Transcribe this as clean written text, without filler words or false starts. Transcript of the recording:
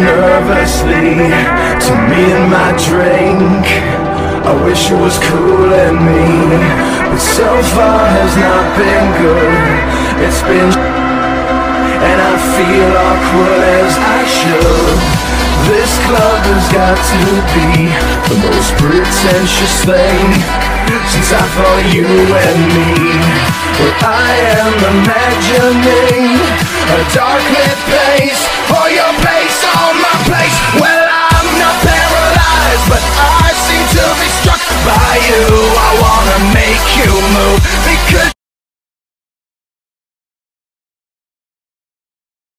nervously to me and my drink. I wish it was cooling me, but so far has not been good. It's been and I feel awkward as I should. This club has got to be the most pretentious thing since I thought you and me